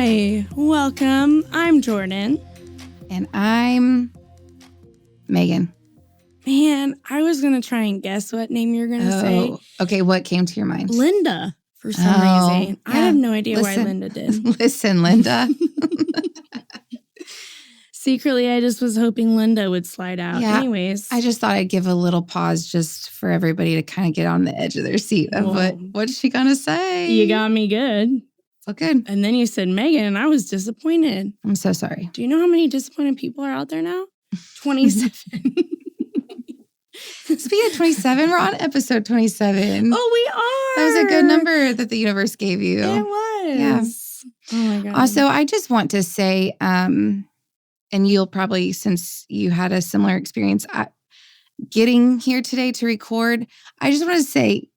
Hi, welcome. I'm Jordan. And I'm Megan. Man, I was going to try and guess what name you were going to say. Okay. What came to your mind? Linda, for some reason. Yeah. I have no idea why Linda did. Listen, Linda. Secretly, I just was hoping Linda would slide out. Yeah, Anyways. I just thought I'd give a little pause just for everybody to kind of get on the edge of their seat of what's she going to say? You got me good. Well, good. And then you said Megan, and I was disappointed. I'm so sorry. Do you know how many disappointed people are out there now? 27. Speaking of 27, we're on episode 27. Oh, we are. That was a good number that the universe gave you. It was. Yeah. Oh, my God. Also, I just want to say, and you'll probably, since you had a similar experience getting here today to record, I just want to say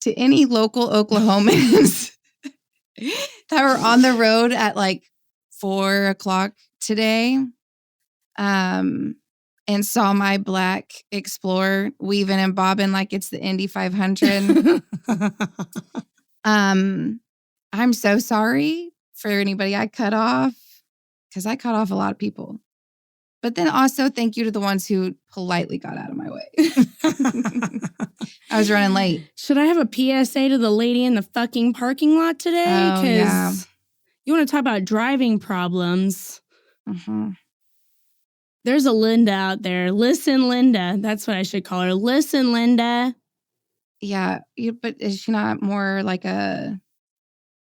to any local Oklahomans that were on the road at like 4 o'clock today, and saw my black Explorer weaving and bobbing like it's the Indy 500. I'm so sorry for anybody I cut off, because I cut off a lot of people. But then also thank you to the ones who politely got out of my way. I was running late. Should I have a PSA to the lady in the fucking parking lot today? Oh, yeah. You want to talk about driving problems. Uh-huh. There's a Linda out there. Listen, Linda. That's what I should call her. Listen, Linda. Yeah, but is she not more like a...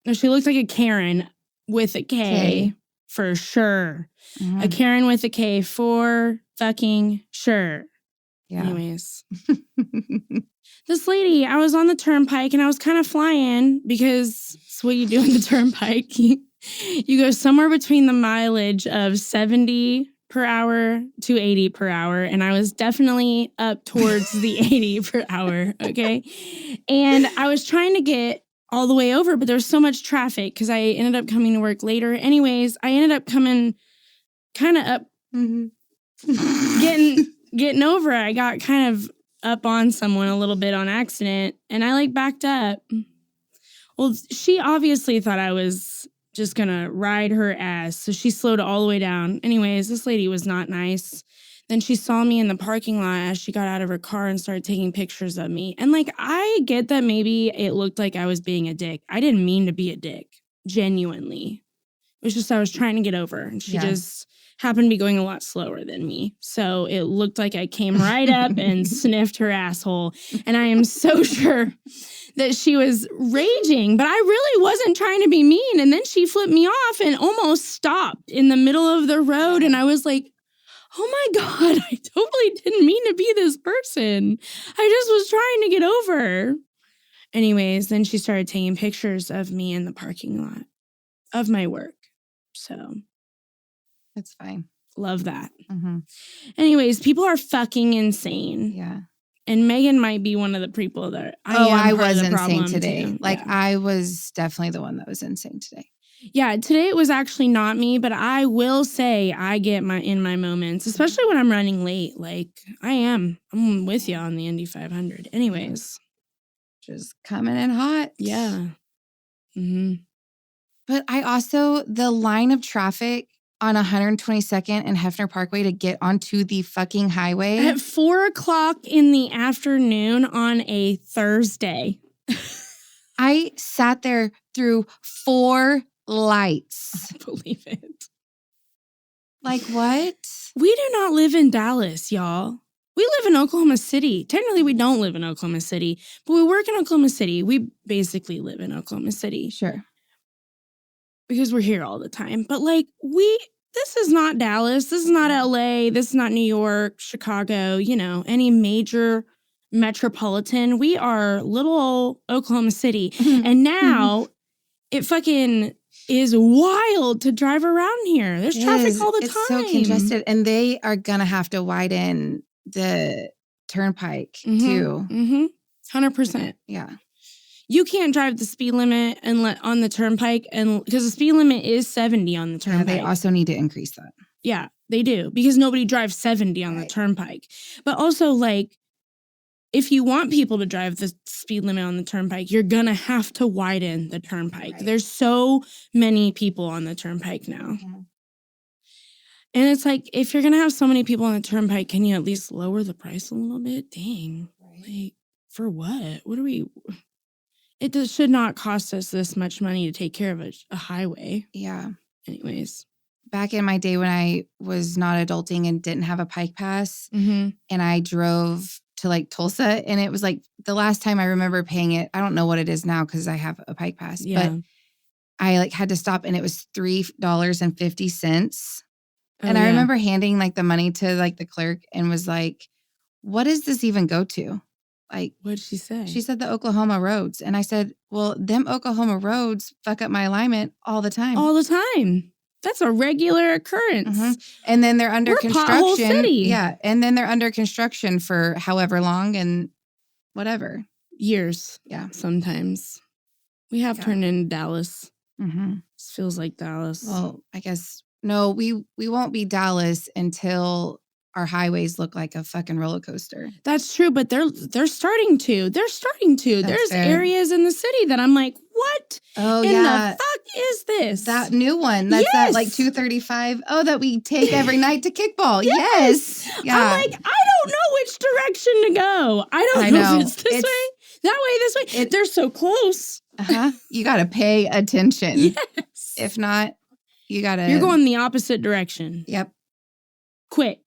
No, she looks like a Karen with a K. For sure. Mm-hmm. A Karen with a K for fucking sure. Yeah. Anyways. This lady, I was on the turnpike and I was kind of flying because it's what you do on the turnpike. You go somewhere between the mileage of 70 per hour to 80 per hour. And I was definitely up towards the 80 per hour. Okay. And I was trying to get all the way over, but there was so much traffic because I ended up coming to work later. Anyways, I ended up coming kind of up, getting over. I got kind of up on someone a little bit on accident, and I like backed up. Well, she obviously thought I was just gonna ride her ass, so she slowed all the way down. Anyways, this lady was not nice. Then she saw me in the parking lot as she got out of her car and started taking pictures of me. And like, I get that maybe it looked like I was being a dick. I didn't mean to be a dick, genuinely. It was just I was trying to get over, and she just happened to be going a lot slower than me. So it looked like I came right up and sniffed her asshole. And I am so sure that she was raging, but I really wasn't trying to be mean. And then she flipped me off and almost stopped in the middle of the road. And I was like, oh my God, I totally didn't mean to be this person. I just was trying to get over. Anyways, then she started taking pictures of me in the parking lot of my work. So That's fine. Love that. Mm-hmm. Anyways, people are fucking insane. Yeah. And Megan might be one of the people that I was insane today. Too. Like, I was definitely the one that was insane today. Yeah, today it was actually not me, but I will say I get in my moments, especially when I'm running late. Like, I'm with you on the Indy 500. Anyways. Just coming in hot. Yeah. Mm-hmm. But I also, the line of traffic on 122nd and Hefner Parkway to get onto the fucking highway. At 4 o'clock in the afternoon on a Thursday. I sat there through 4 lights. I believe it. Like, what? We do not live in Dallas, y'all. We live in Oklahoma City. Technically, we don't live in Oklahoma City, but we work in Oklahoma City. We basically live in Oklahoma City. Sure. Because we're here all the time. But like, this is not Dallas. This is not LA. This is not New York, Chicago, any major metropolitan. We are little old Oklahoma City. And now it fucking is wild to drive around here. There's traffic all the time. It's so congested. And they are going to have to widen the turnpike too. Mm-hmm. 100%. Yeah. You can't drive the speed limit on the turnpike, and because the speed limit is 70 on the turnpike. Yeah, they also need to increase that. Yeah, they do, because nobody drives 70 on the turnpike. But also, like, if you want people to drive the speed limit on the turnpike, you're going to have to widen the turnpike. Right. There's so many people on the turnpike now. Mhm. And it's like, if you're going to have so many people on the turnpike, can you at least lower the price a little bit? Dang. Right. Like, for what? What are we... should not cost us this much money to take care of a highway. Yeah. Anyways. Back in my day when I was not adulting and didn't have a Pike Pass, Mm-hmm. and I drove to like Tulsa, and it was like the last time I remember paying it. I don't know what it is now because I have a Pike Pass, Yeah. but I like had to stop, and it was $3.50. Oh, And I yeah. remember handing like the money to like the clerk and was like, "What does this even go to?" Like, What'd she say? she said the Oklahoma roads. And I said, well, them Oklahoma roads fuck up my alignment all the time. All the time. That's a regular occurrence. Mhm. And then they're under We're Pothole construction. City. Yeah. And then they're under construction for however long and whatever. Years. Yeah. Sometimes. We have Yeah. turned into Dallas. Mm-hmm. This feels like Dallas. Well, I guess, no, we won't be Dallas until our highways look like a fucking roller coaster. That's true, but they're starting to. They're starting to. That's There's fair. areas in the city that I'm like, what Oh, in yeah. the fuck is this? That new one. That's that like Yes. 235. Oh, that we take every night to kickball. Yes. Yeah. I'm like, I don't know which direction to go. I don't I know know. if it's this It's- way, that way, this way. They're so close. Uh-huh. You got to pay attention. Yes. If not, you got to. You're going the opposite direction. Yep. Quick.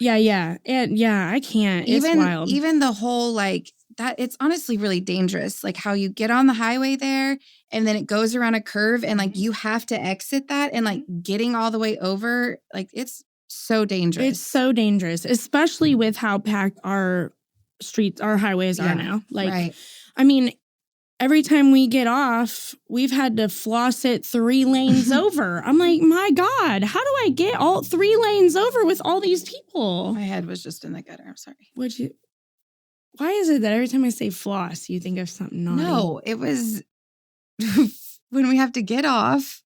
Yeah. And yeah, I can't. It's wild. Even the whole like that, it's honestly really dangerous. Like how you get on the highway there and then it goes around a curve and like you have to exit that and like getting all the way over, like it's so dangerous. It's so dangerous, especially with how packed our streets, our highways are now. Like, right. I mean, every time we get off, we've had to floss it 3 lanes over. I'm like, my God, how do I get all 3 lanes over with all these people? My head was just in the gutter. I'm sorry. Why is it that every time I say floss, you think of something naughty? No, it was when we have to get off.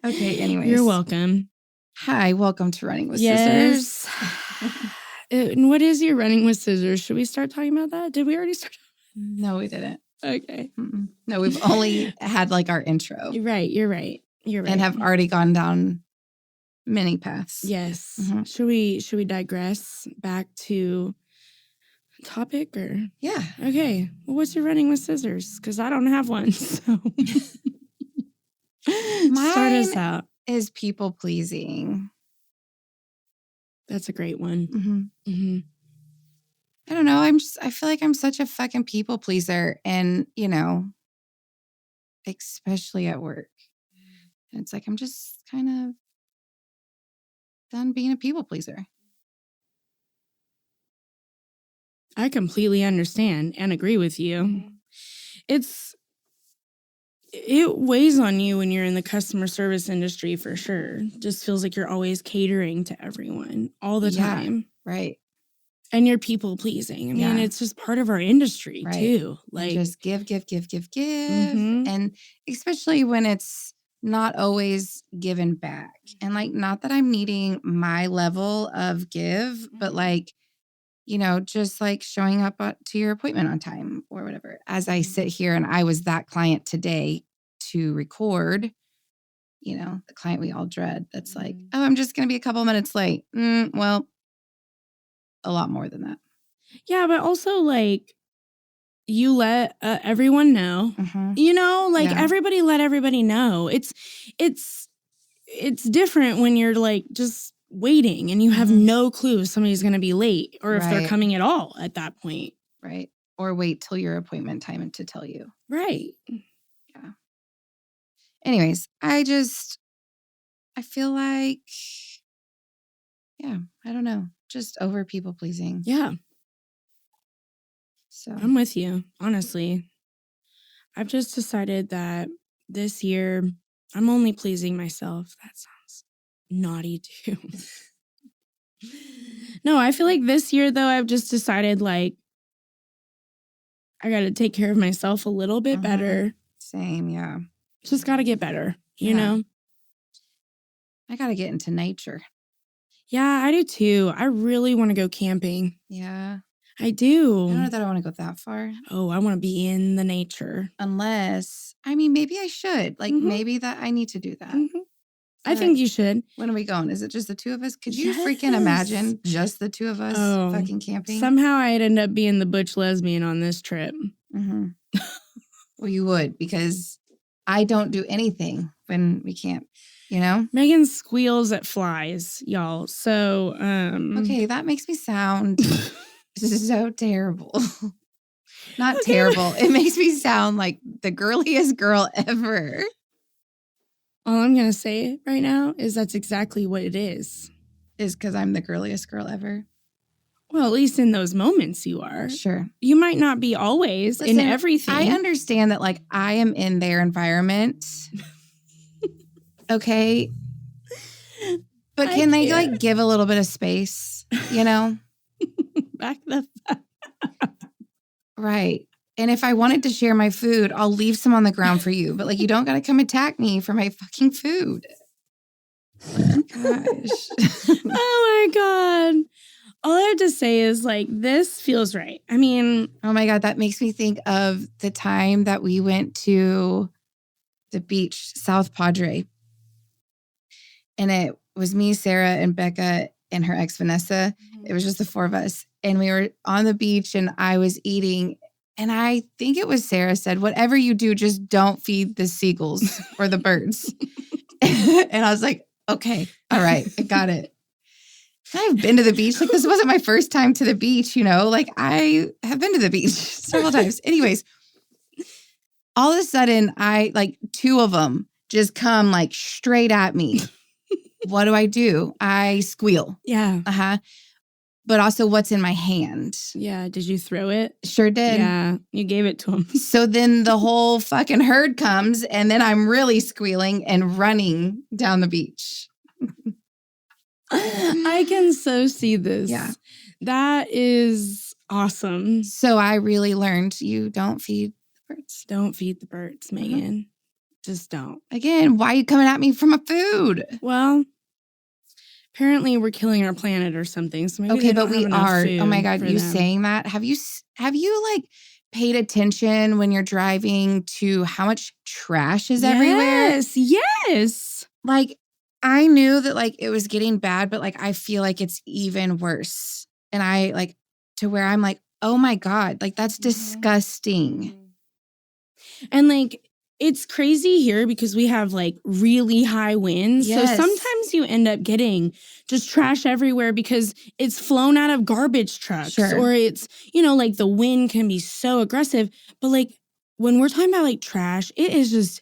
Okay, anyways. You're welcome. Hi, welcome to Running with Yes. Scissors. And what is your running with scissors? Should we start talking about that? Did we already start? No, we didn't. Okay. Mm-mm. No, we've only had like our intro You're right. and have already gone down many paths. Yes. Mhm. Should we digress back to topic or? Yeah. Okay. Well, what's your running with scissors? Because I don't have one. So start us Mine out. is people pleasing. That's a great one. Mm-hmm. Mm-hmm. I don't know. I feel like I'm such a fucking people pleaser. And, you know, especially at work. And it's like, I'm just kind of done being a people pleaser. I completely understand and agree with you. It weighs on you when you're in the customer service industry for sure. Just feels like you're always catering to everyone all the Yeah. time. Right. And you're people pleasing. I mean, Yeah. it's just part of our industry Right. too. And Like, just give. Mhm. And especially when it's not always given back. And like, not that I'm needing my level of give, but like, you know, just like showing up to your appointment on time or whatever. As I sit here and I was that client today to record, you know, the client we all dread. That's like, oh, I'm just going to be a couple minutes late. Well, a lot more than that. yeah, but also like you let everyone know, Mm-hmm. you know, like Yeah. everybody let everybody know. It's different when you're like just waiting and you have Mhm. no clue if somebody's going to be late or if they're Right. coming at all at that point. Right. Or wait till your appointment time to tell you. Right. Anyways, I feel like, yeah, I don't know, just over people pleasing. Yeah, So, I'm with you. Honestly, I've just decided that this year I'm only pleasing myself. That sounds naughty too. No, I feel like this year though, I've just decided like I got to take care of myself a little bit Mhm. better. Same, yeah. Just got to get better, you Yeah. know? I got to get into nature. Yeah, I do too. I really want to go camping. Yeah. I do. I don't know that I want to go that far. Oh, I want to be in the nature. Unless, I mean, maybe I should. Like, maybe that I need to do that. I think you should. When are we going? Is it just the two of us? Could you freaking imagine just the two of us fucking camping? Somehow I'd end up being the butch lesbian on this trip. Mm-hmm. Well, you would, because I don't do anything when we camp, you know? Megan squeals at flies, y'all. So, Okay, that makes me sound so terrible. Not terrible. It makes me sound like the girliest girl ever. All I'm going to say right now is that's exactly what it is. Is because I'm the girliest girl ever. Well, at least in those moments you are. Sure. You might not be always in everything. I understand that, like, I am in their environment. Okay. But can they, like, give a little bit of space, you know? Back the fuck up. Right. And if I wanted to share my food, I'll leave some on the ground for you. But, like, you don't got to come attack me for my fucking food. Gosh. Oh, my God. All I have to say is, like, this feels right. I mean. Oh, my God. That makes me think of the time that we went to the beach, South Padre. And it was me, Sarah, and Becca, and her ex, Vanessa. It was just the four of us. And we were on the beach, and I was eating. And I think it was Sarah said, whatever you do, just don't feed the seagulls or the birds. And I was like, okay, all right, I got it. I've been to the beach. Like, this wasn't my first time to the beach, you know? Like, I have been to the beach several times. Anyways, all of a sudden, two of them just come, like, straight at me. What do? I squeal. Yeah. Uh-huh. But also, what's in my hand? Yeah. Did you throw it? Sure did. Yeah. You gave it to him. So then the whole fucking herd comes, and then I'm really squealing and running down the beach. I can so see this. Yeah. That is awesome. So I really learned you don't feed the birds. Don't feed the birds, Megan. Just don't. Again, why are you coming at me for my food? Well, apparently we're killing our planet or something. So maybe okay, but we are. Oh my God, you them. saying that? Have you like paid attention when you're driving to how much trash is everywhere? Yes. Like, I knew that, like, it was getting bad, but, like, I feel like it's even worse. And I, like, to where I'm like, oh my God, like, that's disgusting. And, like, it's crazy here because we have, like, really high winds. Yes. So sometimes you end up getting just trash everywhere because it's flown out of garbage trucks. Sure. Or it's, you know, like, the wind can be so aggressive. But, like, when we're talking about, like, trash, it is just,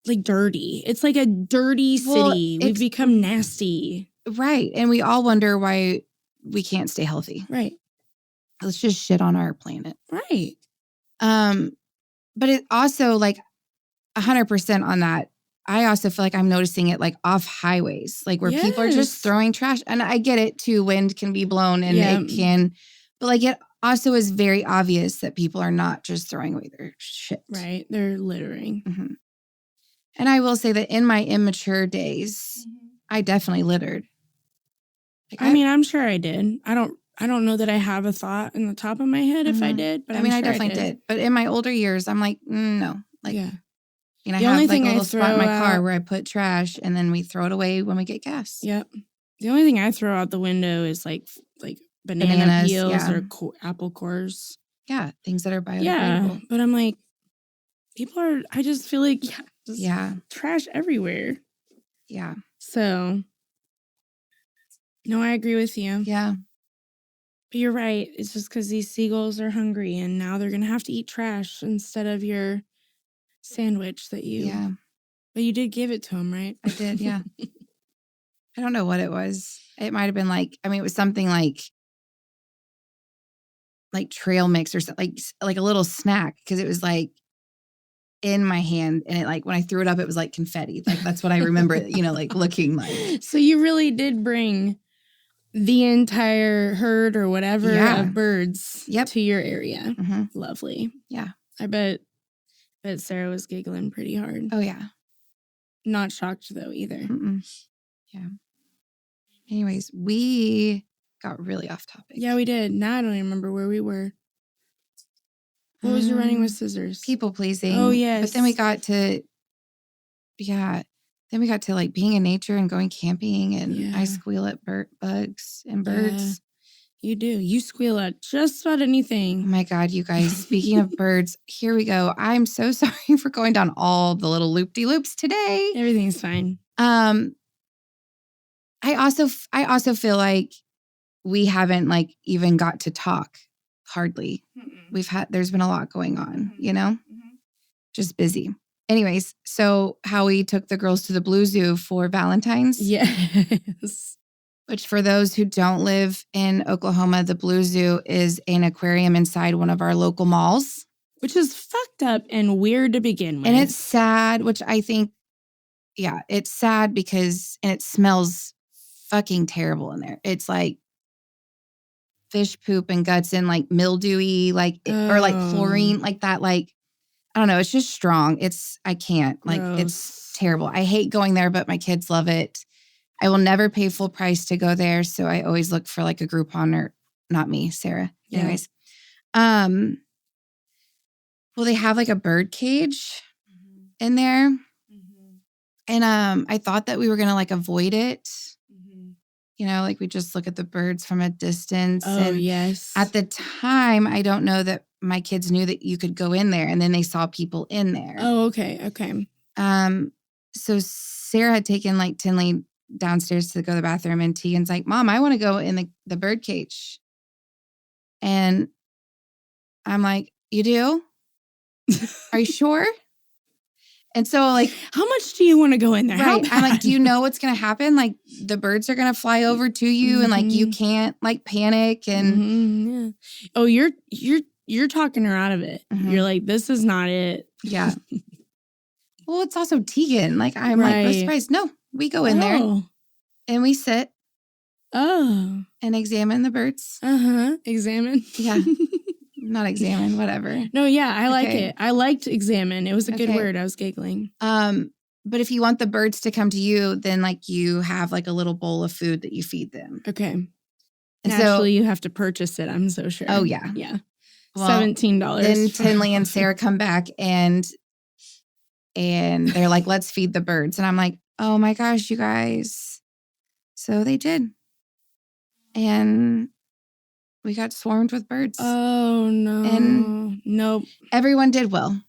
like, dirty. It's like a dirty city. We've become nasty. Right. And we all wonder why we can't stay healthy. Right. Let's just shit on our planet. Right. But it also, like, 100% on that. I also feel like I'm noticing it, like, off highways, like, where people are just throwing trash. And I get it too. Wind can be blown and it can, but, like, it also is very obvious that people are not just throwing away their shit. Right. They're littering. Mm-hmm. And I will say that in my immature days, I definitely littered. Like, I mean, I'm sure I did. I don't know that I have a thought in the top of my head if I did, but I mean, I definitely did. But in my older years, I'm like, no. Like, yeah. You know, I have like a little spot in my car where I put trash and then we throw it away when we get gas. Yep. The only thing I throw out the window is like bananas, peels or apple cores. Yeah, things that are biodegradable. Yeah, but I'm like, I just feel like, trash everywhere. Yeah. So, no, I agree with you. Yeah. But you're right. It's just because these seagulls are hungry and now they're going to have to eat trash instead of your sandwich that you... Yeah. But you did give it to them, right? I did, yeah. I don't know what it was. It might have been like, I mean, it was something like trail mix or something, like a little snack, because it was like in my hand and it, like, when I threw it up, it was like confetti. Like, that's what I remember, you know, like looking like. So you really did bring the entire herd or whatever of birds to your area. Mm-hmm. Lovely. Yeah. I bet Sarah was giggling pretty hard. Oh, yeah. Not shocked, though, either. Mm-mm. Yeah. Anyways, we got really off topic. Yeah, we did. Now I don't even remember where we were. What was your running with scissors? People pleasing. Oh, yes. But then we got to, like being in nature and going camping, and I squeal at bugs and birds. You do. You squeal at just about anything. Oh my God, you guys. Speaking of birds, here we go. I'm so sorry for going down all the little loop-de-loops today. Everything's fine. I also feel like we haven't like even got to talk hardly. There's been a lot going on, you know, just busy. Anyways, so Howie took the girls to the Blue Zoo for Valentine's. Yes. Which for those who don't live in Oklahoma, the Blue Zoo is an aquarium inside one of our local malls. Which is fucked up and weird to begin with. And it's sad, which I think, it's sad because, and it smells fucking terrible in there. It's like fish poop and guts and like mildewy, like, or like chlorine, like that, like, I don't know. It's just strong. I can't, like, it's terrible. I hate going there, but my kids love it. I will never pay full price to go there. So I always look for like a Groupon, or not me, Sarah. Yeah. Anyways. Well, they have like a bird cage in there. And I thought that we were going to like avoid it. You know, like we just look at the birds from a distance. Oh, and yes. At the time, I don't know that my kids knew that you could go in there, and then they saw people in there. Oh, okay. Okay. So Sarah had taken like Tinley downstairs to go to the bathroom, and Tegan's like, Mom, I want to go in the bird cage. And I'm like, you do? Are you sure? And so like, how much do you want to go in there? Right. I'm like, do you know what's going to happen? Like the birds are going to fly over to you and like, you can't like panic and. Yeah. Oh, you're talking her out of it. You're like, this is not it. Yeah. Well, it's also Tegan. Like, I'm like, no surprise. No, we go in there and we sit. Oh. And examine the birds. Examine. Yeah. Not examine, whatever. No, yeah, I like it. I liked examine. It was a good word. I was giggling. But if you want the birds to come to you, then like you have like a little bowl of food that you feed them. Okay. And naturally, you have to purchase it, I'm so sure. Oh, yeah. Yeah. Well, $17. Then Tinley and Sarah come back and they're like, let's feed the birds. And I'm like, oh my gosh, you guys. So they did. And we got swarmed with birds. Oh, no. And nope. Everyone did well.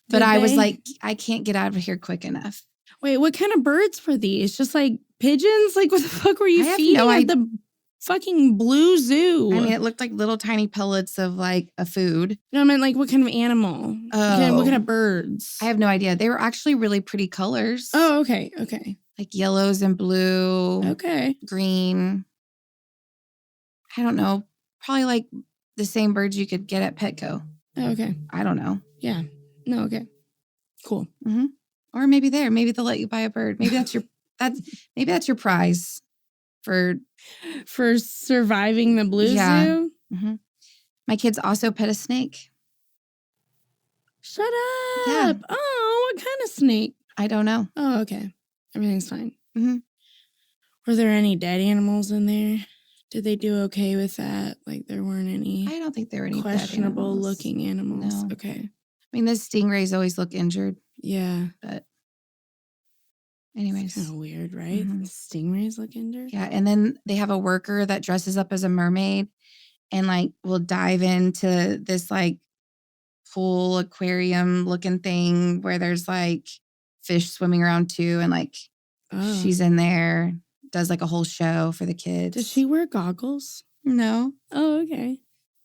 But I was like, I can't get out of here quick enough. Wait, what kind of birds were these? Just like pigeons? Like what the fuck were you feeding at the fucking Blue Zoo? I mean, it looked like little tiny pellets of like a food. No, I meant like what kind of animal? Oh. What kind of birds? I have no idea. They were actually really pretty colors. Oh, okay. Okay. Like yellows and blue. Okay. Green. I don't know. Probably like the same birds you could get at Petco. Oh, okay. I don't know. Yeah. No, okay. Cool. Mm-hmm. Or maybe maybe they'll let you buy a bird. Maybe that's your prize for surviving the Blue Zoo. Mm-hmm. My kids also pet a snake. Shut up. Yeah. Oh, what kind of snake? I don't know. Oh, okay. Everything's fine. Mm-hmm. Were there any dead animals in there? Did they do okay with that? Like there weren't any. I don't think there were any questionable looking animals. No. Okay. I mean, the stingrays always look injured. Yeah. But anyways. It's kind of weird, right? Mm-hmm. Stingrays look injured? Yeah. And then they have a worker that dresses up as a mermaid and like will dive into this like pool aquarium looking thing where there's like fish swimming around too. And like she's in there, does like a whole show for the kids. Does she wear goggles? No. Oh, okay.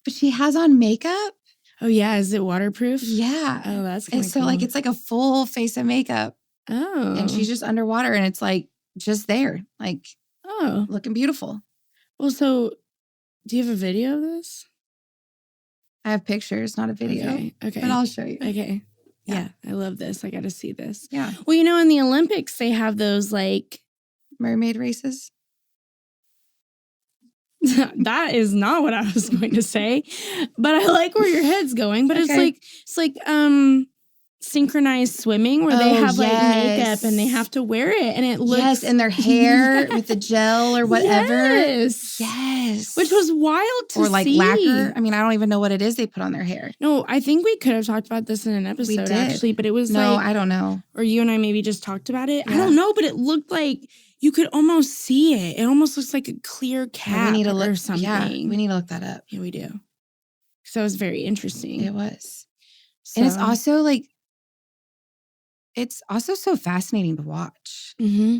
But she has on makeup. Oh, yeah. Is it waterproof? Yeah. Oh, that's kind of cool. So like it's like a full face of makeup. Oh. And she's just underwater and it's like just there. Like looking beautiful. Well, so do you have a video of this? I have pictures, not a video. Okay. But I'll show you. Okay. Yeah. I love this. I got to see this. Yeah. Well, you know, in the Olympics, they have those like mermaid races. That is not what I was going to say, but I like where your head's going. But it's like synchronized swimming where they Oh, have like makeup yes. and they have to wear it and it looks Yes, and their hair with the gel or whatever. Yes. Yes. Which was wild to or like see. lacquer. I mean, I don't even know what it is they put on their hair. No, I think we could have talked about this in an episode did. actually, but it was No, like I don't know. or you and I maybe just talked about it. I Yeah. don't know, but it looked like you could almost see it. It almost looks like a clear cap Yeah, we need to look or something. Yeah, we need to look that up. Yeah, we do. So it was very interesting. It was. So, And it's also like it's also so fascinating to watch. Mm-hmm.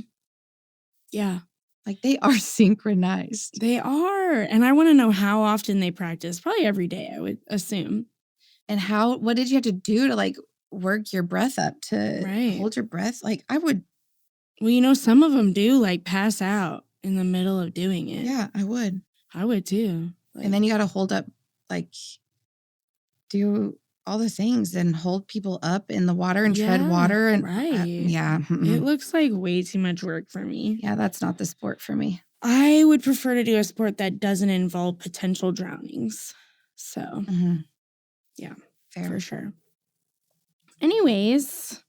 Yeah. Like they are synchronized. They are. And I want to know how often they practice. Probably every day, I would assume. And what did you have to do to like work your breath up to hold your breath? Like I would. Well, you know, some of them do like pass out in the middle of doing it. Yeah, I would. I would too. Like, and then you got to hold up, like do all the things and hold people up in the water and tread water. And right. Yeah. It looks like way too much work for me. Yeah, that's not the sport for me. I would prefer to do a sport that doesn't involve potential drownings. So, yeah, fair. For sure. Anyways.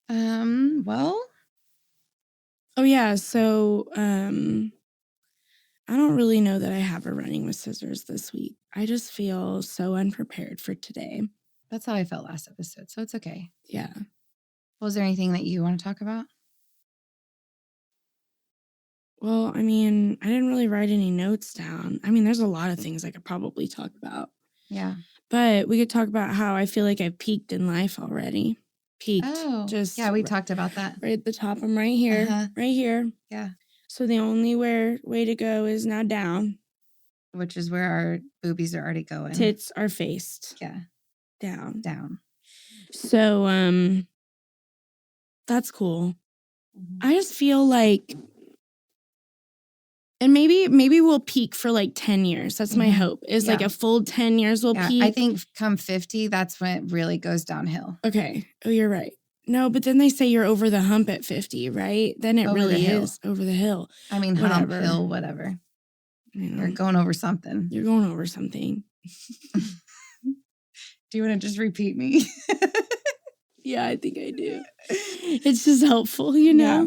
Well. Oh, yeah. So, I don't really know that I have a running with scissors this week. I just feel so unprepared for today. That's how I felt last episode, so it's okay. Yeah. Was there anything that you want to talk about? Well, I mean, I didn't really write any notes down. I mean, there's a lot of things I could probably talk about. Yeah. But we could talk about how I feel like I've peaked in life already. Peaked. Oh. Just yeah, we talked about that. Right at the top. I'm right here. Right here. Yeah. So the only way to go is now down. Which is where our boobies are already going. Tits are faced. Yeah. Down. So, that's cool. I just feel like, and maybe we'll peak for like 10 years. That's my hope. Is like a full 10 years we'll peak. I think come 50, that's when it really goes downhill. Okay. Oh, you're right. No, but then they say you're over the hump at 50, right? Then it really is over the hill. I mean, hump, hill, whatever. You're going over something. You're going over something. Do you want to just repeat me? Yeah, I think I do. It's just helpful, you know?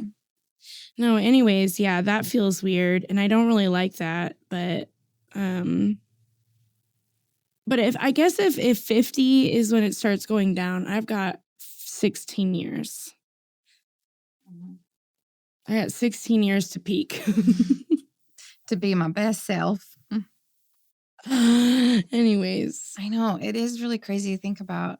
Yeah. No, anyways, yeah, that feels weird. And I don't really like that. But if 50 is when it starts going down, I've got 16 years. I got 16 years to peak. To be my best self. Anyways. I know. It is really crazy to think about.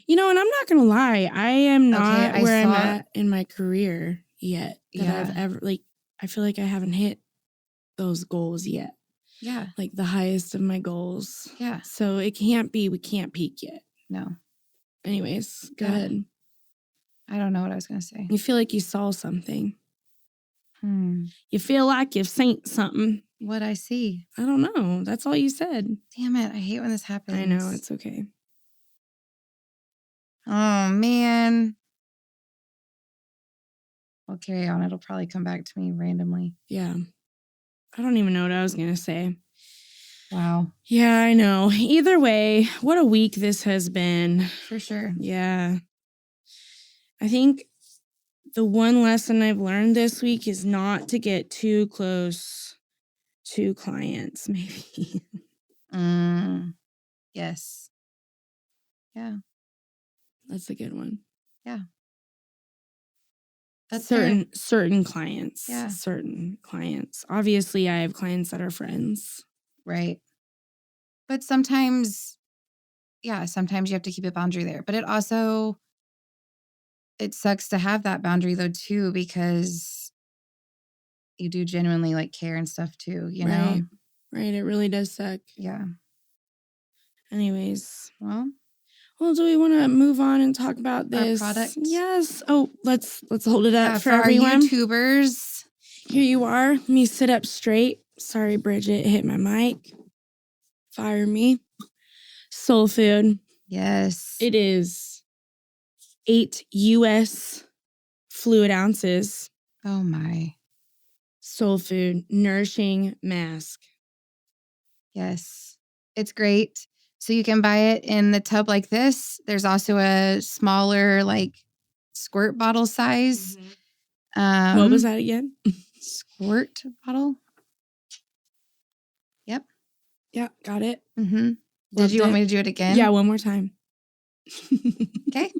You know, and I'm not going to lie. I am not where I'm at in my career yet. I've ever, like, I feel like I haven't hit those goals yet. Yeah. Like the highest of my goals. Yeah. So we can't peak yet. No. Anyways, go ahead. I don't know what I was going to say. You feel like you saw something. You feel like you've seen something. What'd I see? I don't know. That's all you said. Damn it. I hate when this happens. I know. It's okay. Oh, man. We'll carry on. It'll probably come back to me randomly. Yeah. I don't even know what I was going to say. Wow. Yeah, I know. Either way, what a week this has been. For sure. Yeah. I think the one lesson I've learned this week is not to get too close to clients, maybe. Yes. Yeah. That's a good one. Yeah. That's certain clients. Yeah. Certain clients. Obviously, I have clients that are friends. Right. But sometimes you have to keep a boundary there. But it sucks to have that boundary though too, because you do genuinely like care and stuff too, you know? Right. It really does suck. Yeah. Anyways. Well, do we want to move on and talk about this? Our product? Yes. Oh, let's hold it up for everyone. Our YouTubers. Here you are. Let me sit up straight. Sorry, Bridget, hit my mic. Fire me. Soul food. Yes. It is 8 U.S. fluid ounces. Oh my. Soul food. Nourishing mask. Yes. It's great. So you can buy it in the tub like this. There's also a smaller, like, squirt bottle size. What was that again? Squirt bottle. Yep. Yeah, got it. Mm-hmm. Did you want me to do it again? Yeah, one more time. Okay.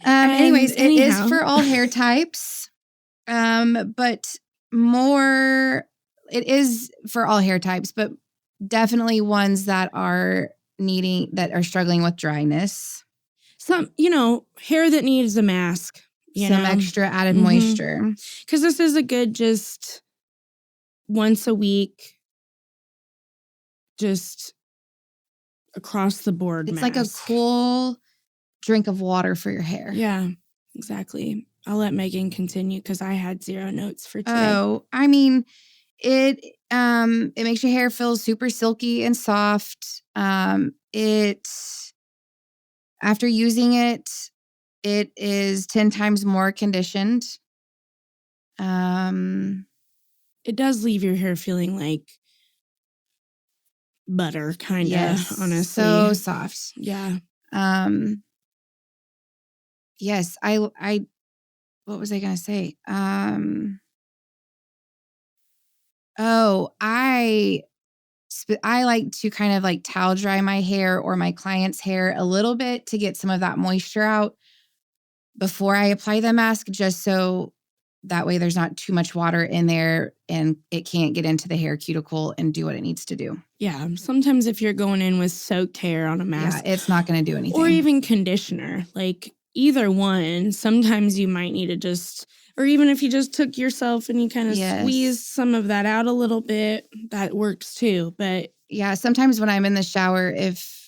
Anyways, it is for all hair types. But it is for all hair types, but definitely ones that are struggling with dryness. Some, hair that needs a mask. Some extra added moisture. Because this is a good just once a week, just across the board It's mask. like a cool drink of water for your hair. Yeah, exactly. I'll let Meagan continue because I had 0 notes for today. Oh, I mean, it makes your hair feel super silky and soft. After using it is 10 times more conditioned. It does leave your hair feeling like butter, kind of, yes, honestly. so soft. Yeah. Yes, I what was I going to say? I like to kind of like towel dry my hair or my client's hair a little bit to get some of that moisture out before I apply the mask, just so that way there's not too much water in there and it can't get into the hair cuticle and do what it needs to do. Yeah. Sometimes if you're going in with soaked hair on a mask. Yeah, it's not going to do anything. Or even conditioner, like either one, sometimes you might need to just, or even if you just took yourself and you kind of squeezed some of that out a little bit, that works too. But yeah, sometimes when I'm in the shower, if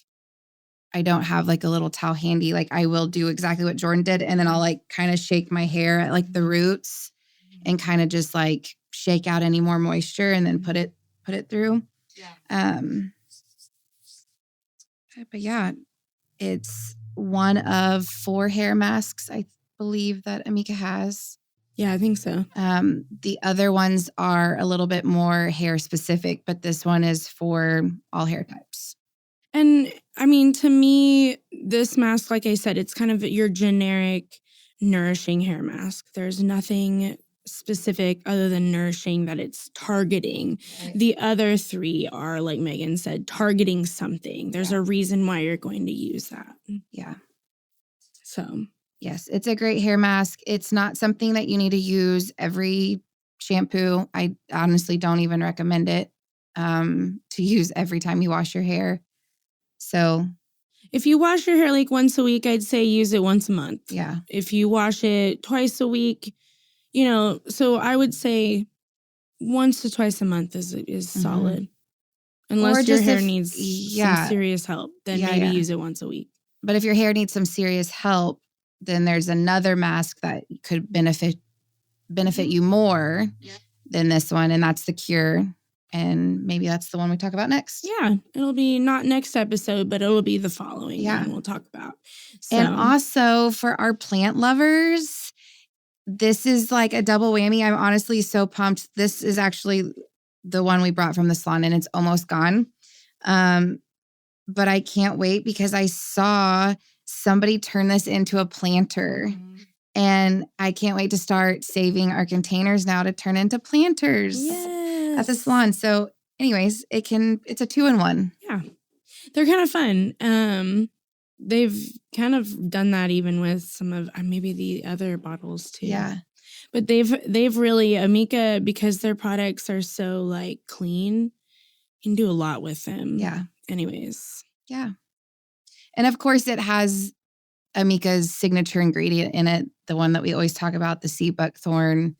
I don't have like a little towel handy, like I will do exactly what Jordan did. And then I'll like kind of shake my hair at like the roots and kind of just like shake out any more moisture and then put it through. Yeah. But yeah, it's one of 4 hair masks, I believe, that Amika has. Yeah, I think so. The other ones are a little bit more hair specific, but this one is for all hair types. And I mean, to me, this mask, like I said, it's kind of your generic nourishing hair mask. There's nothing specific other than nourishing that it's targeting. Right. The other 3 are, like Meagan said, targeting something. There's a reason why you're going to use that. Yeah. So, yes, it's a great hair mask. It's not something that you need to use every shampoo. I honestly don't even recommend it to use every time you wash your hair. So if you wash your hair like once a week, I'd say use it once a month. Yeah. If you wash it twice a week, so I would say once to twice a month is solid. Unless your hair needs some serious help, then maybe use it once a week. But if your hair needs some serious help, then there's another mask that could benefit you more than this one, and that's the Cure. And maybe that's the one we talk about next. Yeah, it'll be not next episode, but it'll be the following one we'll talk about. So. And also for our plant lovers, this is like a double whammy. I'm honestly so pumped. This is actually the one we brought from the salon, and it's almost gone. But I can't wait because I saw somebody turn this into a planter. And I can't wait to start saving our containers now to turn into planters at the salon. So anyways, it's a 2-in-1. Yeah. They're kind of fun. They've kind of done that even with some of maybe the other bottles too. Yeah. But they've really, Amika, because their products are so like clean, you can do a lot with them. Yeah. Anyways. Yeah. And of course it has Amika's signature ingredient in it, the one that we always talk about, the sea buckthorn,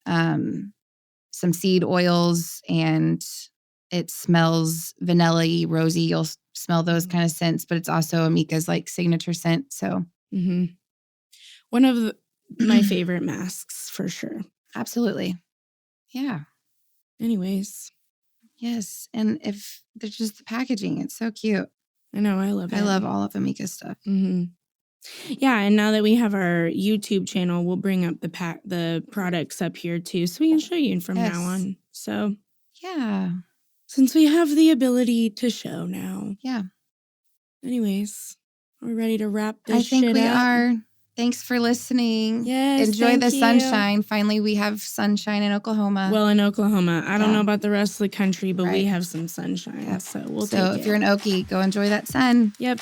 some seed oils, and it smells vanilla-y, rosy. You'll smell those kind of scents, but it's also Amika's like signature scent. So one of my favorite masks for sure. Absolutely. Yeah. Anyways. Yes. And if there's just the packaging, it's so cute. I know. I love it. I love all of Amika's stuff. Yeah, and now that we have our YouTube channel, we'll bring up the products up here too, so we can show you from now on. So Since we have the ability to show now. Yeah. Anyways, we're ready to wrap this I think shit we up. are. Thanks for listening. Yes, Enjoy the thank you. sunshine. Finally, we have sunshine in Oklahoma. Well, in Oklahoma. I don't Yeah. know about the rest of the country, but we Right. have some sunshine. Yep. So we'll so take if it. you're an Okie, go enjoy that sun. Yep.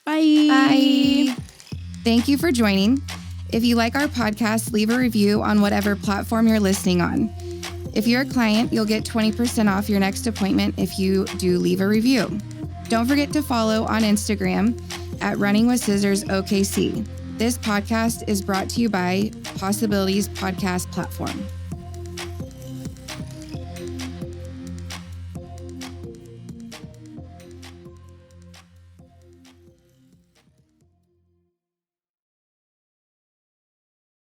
Bye. Bye. Thank you for joining. If you like our podcast, leave a review on whatever platform you're listening on. If you're a client, you'll get 20% off your next appointment if you do leave a review. Don't forget to follow on Instagram at Running with Scissors OKC. This podcast is brought to you by Possibilities Podcast Platform.